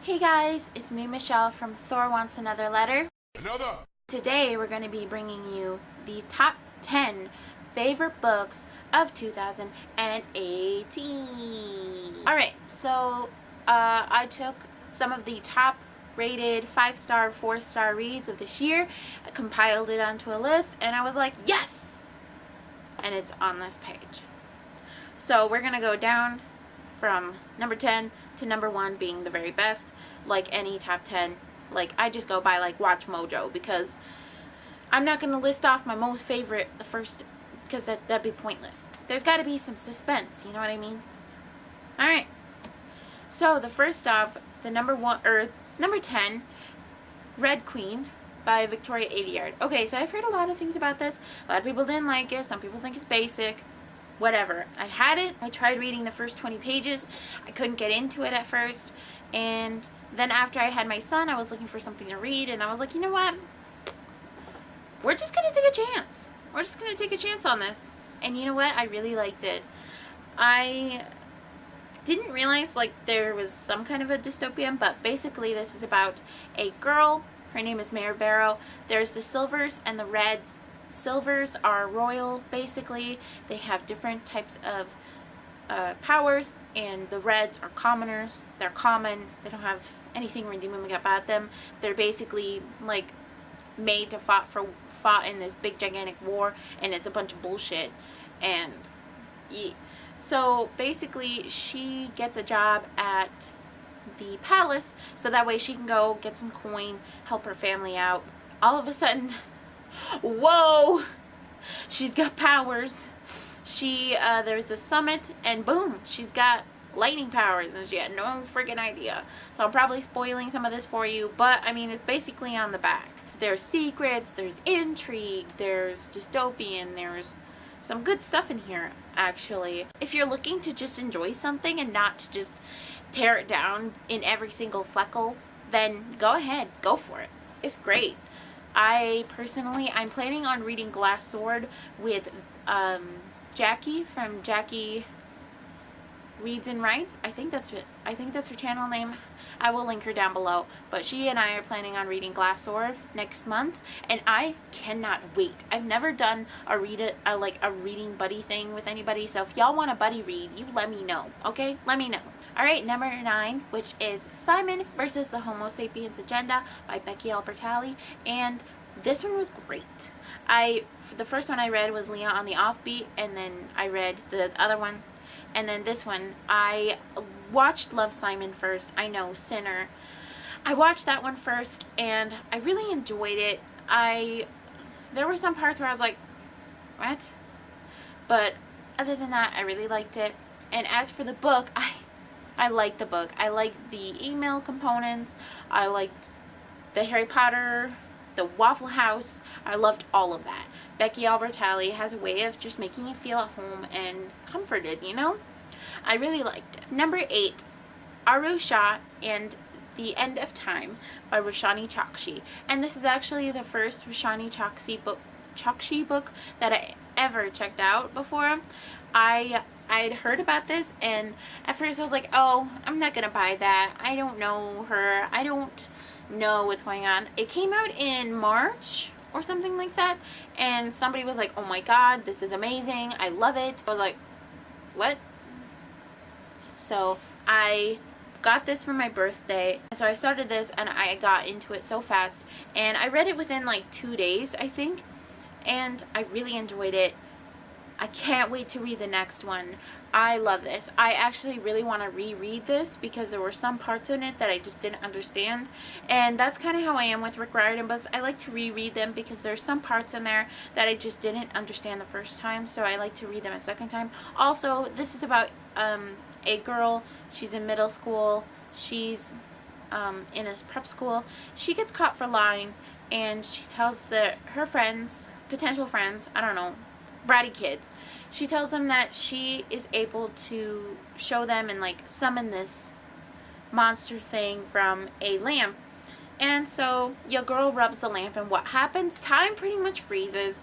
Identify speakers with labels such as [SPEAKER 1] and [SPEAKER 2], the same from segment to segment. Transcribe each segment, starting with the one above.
[SPEAKER 1] Hey guys, it's me Michelle from Thor Wants Another Letter. Today we're going to be bringing you the top 10 favorite books of 2018. Alright, so I took some of the top rated 5-star, 4-star reads of this year, I compiled it onto a list, and I was like, yes! And it's on this page. So we're going to go down from number 10 to number 1 being the very best, like any top 10. Like, I just go by like Watch Mojo, because I'm not going to list off my most favorite the first, because that'd be pointless. There's got to be some suspense, you know what I mean? Alright, so the first off, the number 10, Red Queen by Victoria Aveyard. Okay, so I've heard a lot of things about this. A lot of people didn't like it, some people think it's basic. Whatever. I had it. I tried reading the first 20 pages. I couldn't get into it at first. And then after I had my son, I was looking for something to read. And I was like, you know what? We're just going to take a chance. We're just going to take a chance on this. And you know what? I really liked it. I didn't realize like there was some kind of a dystopian. But basically this is about a girl. Her name is Mare Barrow. There's the Silvers and the Reds. Silvers are royal, basically. They have different types of powers, and the Reds are commoners. They're common. They don't have anything redeeming about them. They're basically like made to fought in this big gigantic war, and it's a bunch of bullshit. And so basically she gets a job at the palace, so that way she can go get some coin, help her family out. All of a sudden, whoa, she's got powers. There's a summit, and boom, she's got lightning powers, and she had no freaking idea. So I'm probably spoiling some of this for you, but I mean, it's basically on the back. There's secrets, there's intrigue, there's dystopian, there's some good stuff in here, actually. If you're looking to just enjoy something and not to just tear it down in every single fleckle, then go ahead, go for it. It's great. I'm planning on reading Glass Sword with Jackie from Jackie Reads and Writes. I think that's her channel name. I will link her down below. But she and I are planning on reading Glass Sword next month, and I cannot wait. I've never done a reading buddy thing with anybody, so if y'all want a buddy read, you let me know, okay? Let me know. Alright, number 9, which is Simon versus the Homo Sapiens Agenda by Becky Albertalli, and this one was great. The first one I read was Leah on the Offbeat, and then I read the other one, and then this one. I watched Love, Simon first. I know, Sinner. I watched that one first, and I really enjoyed it. There were some parts where I was like, what? But other than that, I really liked it. And as for the book, I liked the book. I liked the email components. I liked the Harry Potter, the Waffle House. I loved all of that. Becky Albertalli has a way of just making you feel at home and comforted, you know? I really liked it. Number 8, Aru Shah and The End of Time by Roshani Chokshi. And this is actually the first Roshani Chokshi book that I ever checked out before. I'd heard about this, and at first I was like, oh, I'm not gonna buy that. I don't know her. I don't know what's going on. It came out in March or something like that, and somebody was like, oh my god, this is amazing. I love it. I was like, what? So I got this for my birthday. So I started this, and I got into it so fast, and I read it within like 2 days, I think, and I really enjoyed it. I can't wait to read the next one. I love this. I actually really want to reread this because there were some parts in it that I just didn't understand. And that's kind of how I am with Rick Riordan books. I like to reread them because there's some parts in there that I just didn't understand the first time. So I like to read them a second time. Also, this is about a girl. She's in middle school. She's in a prep school. She gets caught for lying, and she tells her friends, potential friends, I don't know, bratty kids, she tells them that she is able to show them and like summon this monster thing from a lamp. And so your girl rubs the lamp, and what happens? Time pretty much freezes.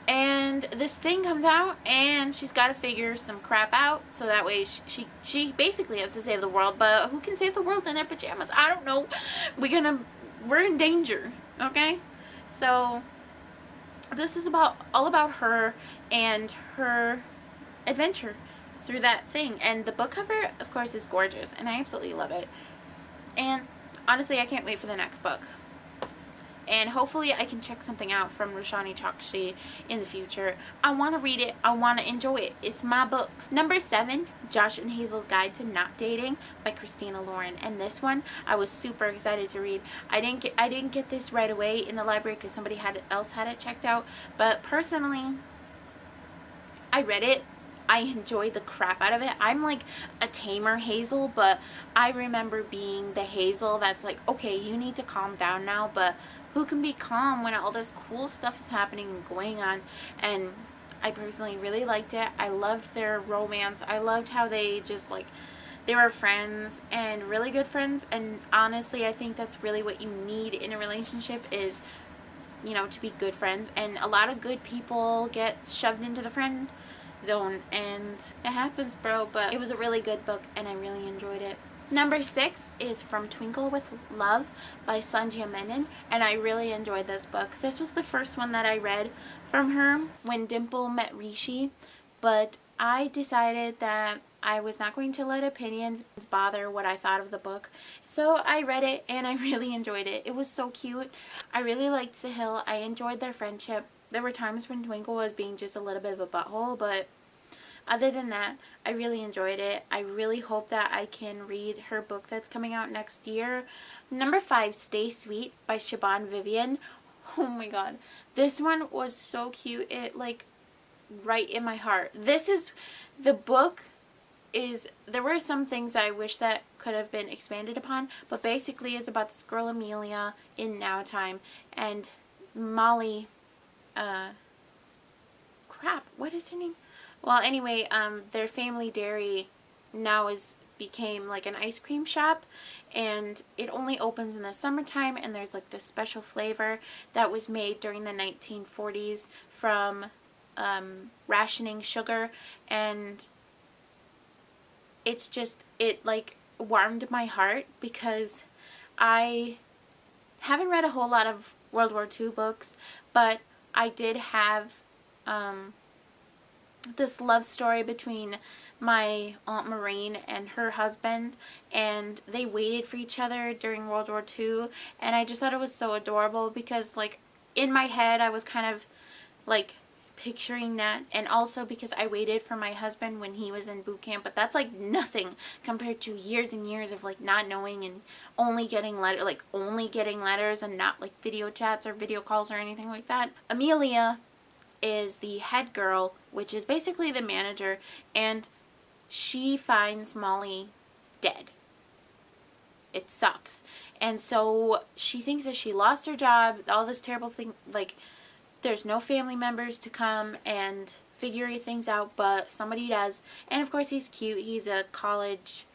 [SPEAKER 1] And this thing comes out, and she's got to figure some crap out, so that way she basically has to save the world. But who can save the world in their pajamas? I don't know. We're in danger, okay? So this is all about her and her adventure through that thing. And the book cover, of course, is gorgeous, and I absolutely love it. And honestly, I can't wait for the next book. And hopefully I can check something out from Roshani Chokshi in the future. I want to read it. I want to enjoy it. It's my books. Number 7, Josh and Hazel's Guide to Not Dating by Christina Lauren. And this one I was super excited to read. I didn't get this right away in the library because somebody else had it checked out. But personally, I read it. I enjoyed the crap out of it. I'm like a tamer Hazel, but I remember being the Hazel that's like, okay, you need to calm down now, but who can be calm when all this cool stuff is happening and going on? And I personally really liked it. I loved their romance. I loved how they just like, they were friends and really good friends. And honestly, I think that's really what you need in a relationship is, you know, to be good friends. And a lot of good people get shoved into the friend zone, and it happens, bro. But it was a really good book, and I really enjoyed it. Number 6 is From Twinkle with Love by Sanjia Menon, and I really enjoyed this book. This was the first one that I read from her when Dimple met Rishi, but I decided that I was not going to let opinions bother what I thought of the book. So I read it, and I really enjoyed it. It was so cute. I really liked Sahil. I enjoyed their friendship. There were times when Twinkle was being just a little bit of a butthole, but other than that, I really enjoyed it. I really hope that I can read her book that's coming out next year. Number 5, Stay Sweet by Siobhan Vivian. Oh my god. This one was so cute. It like right in my heart. The book is, there were some things that I wish that could have been expanded upon, but basically it's about this girl Amelia in now time, and Molly, crap, what is her name? Well, anyway, their family dairy now became like an ice cream shop, and it only opens in the summertime, and there's like this special flavor that was made during the 1940s from rationing sugar, and it's just, it like warmed my heart because I haven't read a whole lot of World War II books, but I did have this love story between my Aunt Maureen and her husband, and they waited for each other during World War II, and I just thought it was so adorable because like in my head I was kind of like picturing that, and also because I waited for my husband when he was in boot camp, but that's like nothing compared to years and years of like not knowing and only getting letters and not like video chats or video calls or anything like that. Amelia is the head girl, which is basically the manager, and she finds Molly dead. It sucks. And so she thinks that she lost her job, all this terrible thing, like there's no family members to come and figure things out, but somebody does. And of course he's cute. He's a college,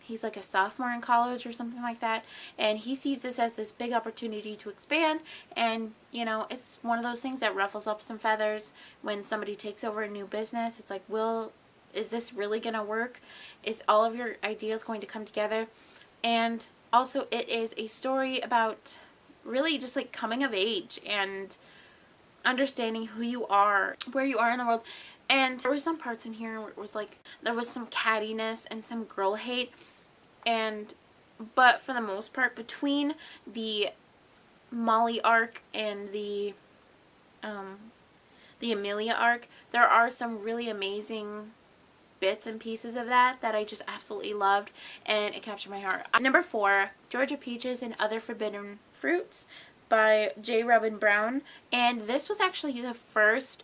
[SPEAKER 1] he's like a sophomore in college or something like that, and he sees this as this big opportunity to expand, and you know, it's one of those things that ruffles up some feathers when somebody takes over a new business. It's like, is this really gonna work? Is all of your ideas going to come together? And also it is a story about really just like coming of age and understanding who you are, where you are in the world. And there were some parts in here where it was like there was some cattiness and some girl hate, but for the most part, between the Molly arc and the Amelia arc, there are some really amazing bits and pieces of that I just absolutely loved, and it captured my heart. Number 4, Georgia Peaches and Other Forbidden Fruits by J. Robin Brown, and this was actually the first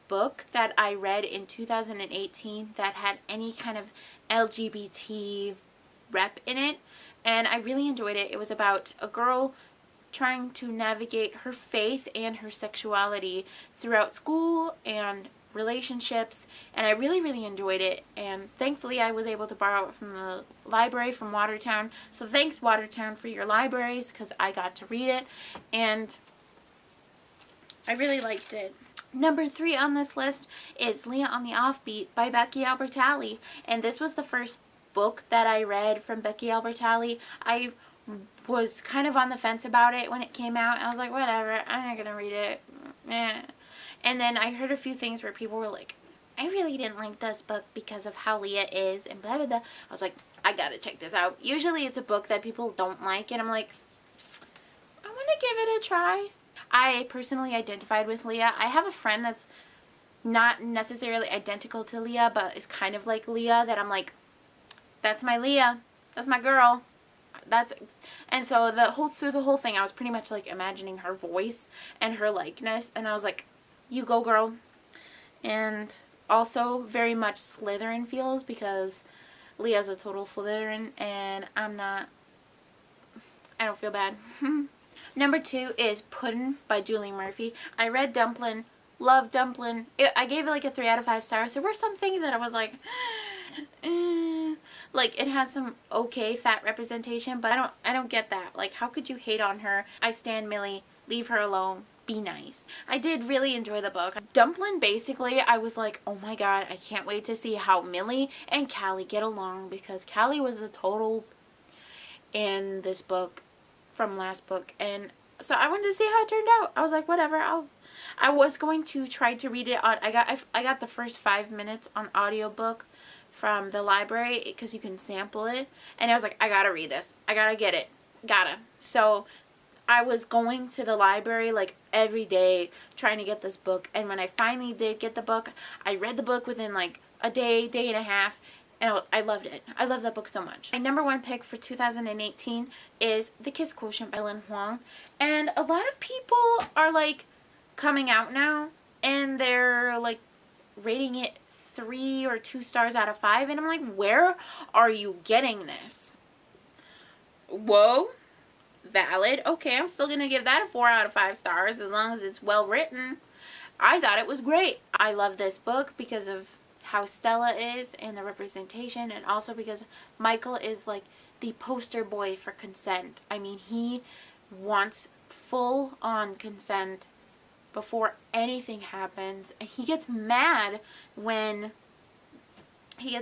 [SPEAKER 1] book that I read in 2018 that had any kind of LGBT rep in it, and I really enjoyed it. It was about a girl trying to navigate her faith and her sexuality throughout school and relationships, and I really, really enjoyed it. And thankfully I was able to borrow it from the library from Watertown, so thanks Watertown for your libraries, because I got to read it. And I really liked it. Number 3 on this list is Leah on the Offbeat by Becky Albertalli. And this was the first book that I read from Becky Albertalli. I was kind of on the fence about it when it came out. I was like, whatever, I'm not going to read it. And then I heard a few things where people were like, I really didn't like this book because of how Leah is and blah, blah, blah. I was like, I got to check this out. Usually it's a book that people don't like, and I'm like, I want to give it a try. I personally identified with Leah. I have a friend that's not necessarily identical to Leah, but is kind of like Leah, that I'm like, that's my Leah. That's my girl. And so through the whole thing, I was pretty much like imagining her voice and her likeness, and I was like, you go, girl. And also very much Slytherin feels, because Leah's a total Slytherin, and I don't feel bad. Number 2 is Puddin' by Julie Murphy. I read Dumplin', loved Dumplin'. I gave it like a 3 out of 5 stars. There were some things that I was like, like it had some okay fat representation, but I don't get that. Like, how could you hate on her? I stand Millie. Leave her alone. Be nice. I did really enjoy the book. Dumplin', basically, I was like, oh my god, I can't wait to see how Millie and Callie get along, because Callie was a total in this book from last book, and so I wanted to see how it turned out. I was like, whatever, I was going to try to read it on, I got the first 5 minutes on audiobook from the library, because you can sample it, and I was like, I gotta read this. I gotta get it. Gotta. So I was going to the library like every day trying to get this book, and when I finally did get the book, I read the book within like a day and a half, and I loved it. I love that book so much. My number 1 pick for 2018 is The Kiss Quotient by Lin Huang, and a lot of people are like coming out now, and they're like rating it 3 or 2 stars out of 5, and I'm like, where are you getting this? Whoa. Valid. Okay, I'm still gonna give that a 4 out of 5 stars as long as it's well written. I thought it was great. I love this book because of how Stella is and the representation, and also because Michael is like the poster boy for consent. I mean, he wants full on consent before anything happens, and he gets mad when he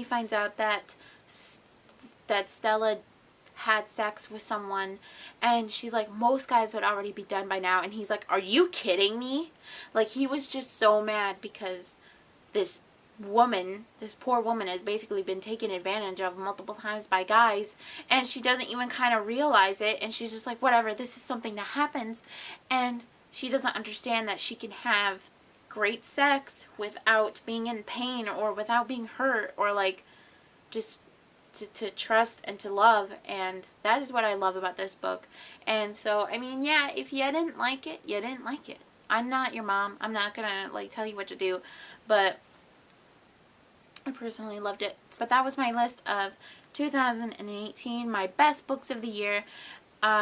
[SPEAKER 1] finds out that Stella had sex with someone, and she's like, most guys would already be done by now, and he's like, are you kidding me? Like, he was just so mad because this poor woman has basically been taken advantage of multiple times by guys, and she doesn't even kind of realize it, and she's just like, whatever, this is something that happens, and she doesn't understand that she can have great sex without being in pain or without being hurt, or like just to trust and to love. And that is what I love about this book. And so, I mean, yeah, if you didn't like it, you didn't like it. I'm not your mom. I'm not gonna like tell you what to do, but I personally loved it. But that was my list of 2018, my best books of the year.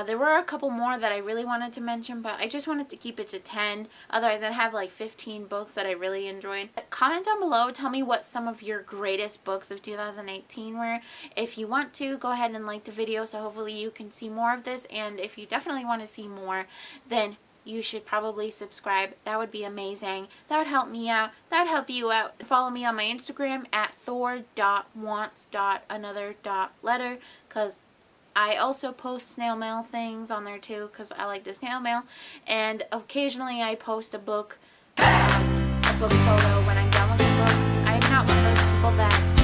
[SPEAKER 1] There were a couple more that I really wanted to mention, but I just wanted to keep it to 10. Otherwise, I'd have like 15 books that I really enjoyed. Comment down below. Tell me what some of your greatest books of 2018 were. If you want to, go ahead and like the video, so hopefully you can see more of this. And if you definitely want to see more, then you should probably subscribe. That would be amazing. That would help me out. That would help you out. Follow me on my Instagram at thor.wants.another.letter, because I also post snail mail things on there too, because I like to snail mail. And occasionally I post a book photo when I'm done with the book. I'm not one of those people that